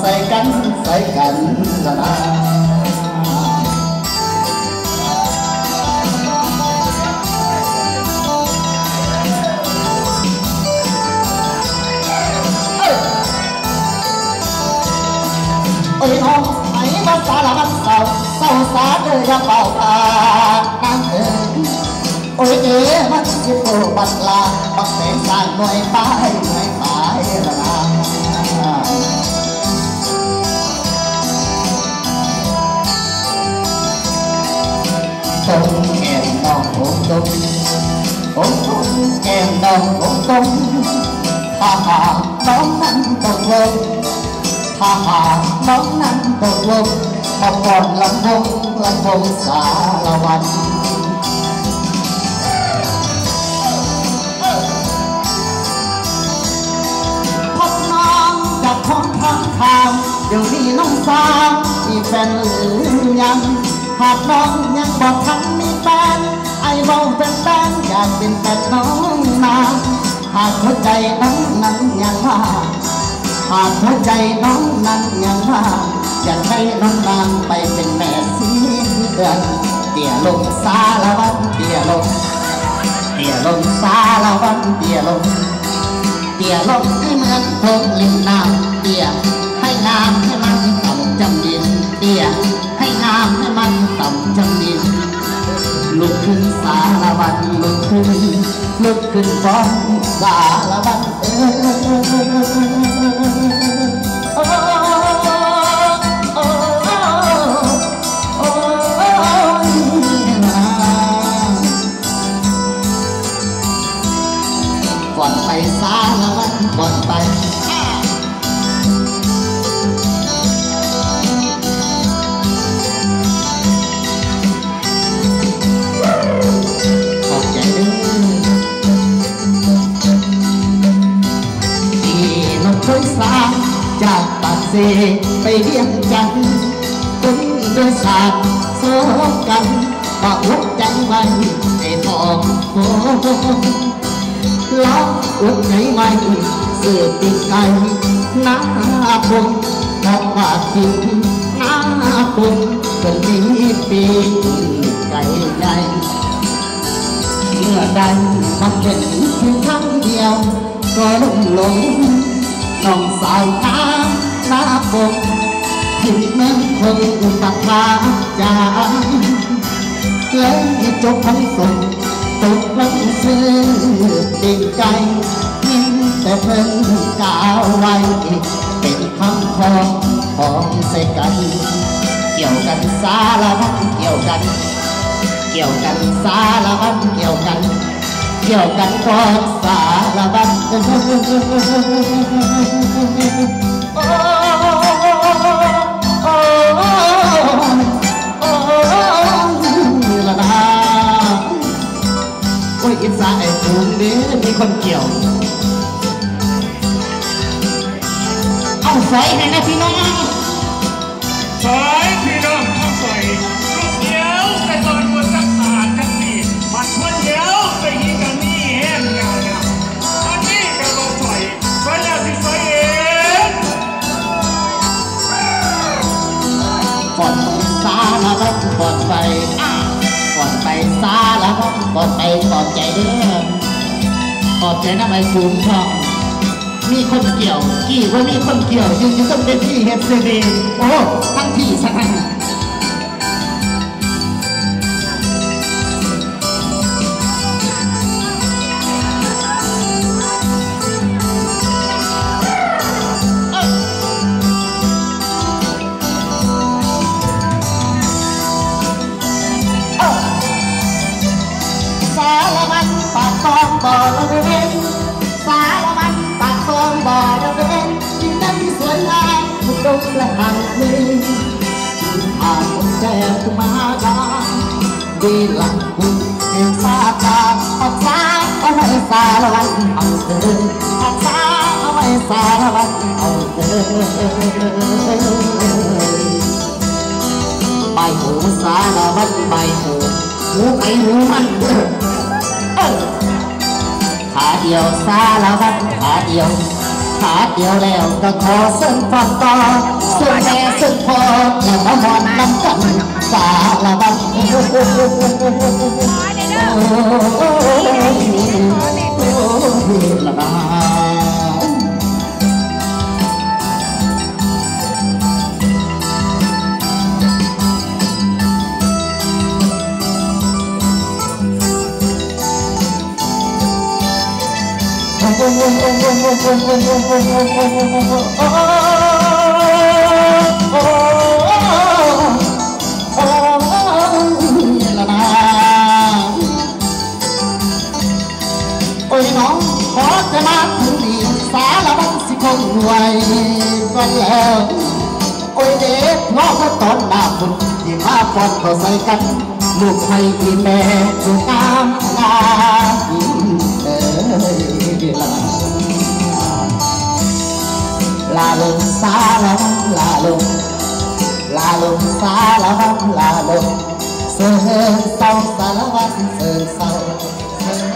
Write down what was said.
ส่กันละนะโอ้ยน้องไอ้มาสารพัดเศร้าสาเดือยเป่าตาน้ำเอ๋ยโอ้ยมันจะโผล่บัดลาบักเสนสร้างหน่วยป้ายละนะตรงแก้มน้องตรงแก้มน้องตรงถ้าหากน้องนั้นตกลงถ้าหากน้องนั้นตกลงมาก่อนลำวงสารวันพบน้องจากท้องทางเดี๋ยวนี้น้องสาวมีแฟนหรือยังหากน้องยังบอกทันมีแฟนไอ้เบาเป็นแฟนอยากเป็นแฟนน้องนาหากหัวใจน้องนั้นยังว่างหากหัวใจน้องนั้นยังว่างอยากให้น้องนางไปเป็นแม่สีเดือนเตี่ยลงสารวันเตี่ยลงสารวันเตี่ยลงให้เหมือนพงลิมน้ำเตี่ยให้งามให้มันต่ำจำดินเตี่ยให้งามให้มันต่ำจำดินลุกขึ้นสารวันลุกขึ้นฟ้องสารวันก่อนไปสารวันก่อนไปจากปากเสไปเรียงจันคุณด้วยศาสตร์โซกันปะอุดจังไว้ในทองโคล้ออุดไหนไว้สืบติดไก่หน้าคงบอกว่าทิ้งหน้าคงเป็นนี้ปีไก่ใหญ่เมื่อใดมันเป็นเพียงครั้งเดียวก็หลงน้องสาวน้ำหน้าบกที่เมืองคงอุปถาจารแล้วจบทั้งสมตกลงซื้อติดใจยิ่งแต่เพิ่งกล่าวไว้เป็นคำของใส่กันเกี่ยวกันสารพัดเกี่ยวกันสารพัดเกี่ยวกันของสารพัดละนะโอ้ยอิสระไอ้ฝูงนี้มีคนเกี่ยวเอาใส่ให้นะพี่น้องใส่พี่น้องเอาใส่ลูกเดียวใส่ตอนบนสักสาดจังสีมันคนเดียวไปยิงกันนี่แห้งยาวเนี่ยอันนี้ก็ต้องใส่แล้วสิใส่เองก่อนสารวัตรก่อนไปสารวัตรก่อนไปขอบใจเด้อขอบใจนะไอ้ฟูมทองมีคนเกี่ยวกี่ว่ามีคนเกี่ยวยืนอยู่ต้องเป็นที่เฮดเซเดโอ้ทั้งที่สักทั้งสารวัตรปากคลองบ่อระเวนสารวัตรปากคลองบ่อระเวนดินแดนที่สวยงามทุกดงและห่างไกลผ่านคนแก่ทุกมหาการดีหลังคุณเห็นสาตาปักษาเอาไว้สารวัตรเอาเถิดปักษาเอาไว้สารวัตรเอาเถิดใบหูสารวัตรใบหูไอ้หูมันขาเดียวสารวัตรขาเดียวแล้วก็ขอเส้นฟังต่อ สารวัตรละนาโอ้ยน้องขอจะมาถึงดีสารวัตรสิคงไว้ก่อนแล้วโอ้ยเด็กน้องก็ตอนหน้าคุณที่มาฟอนเขาใส่กันลูกให้ที่แม่ดูงามงามลาลงสารวัตรลาลงลาลงสารวัตรลาลงเสือเศร้าสารวัตรเสือเศร้า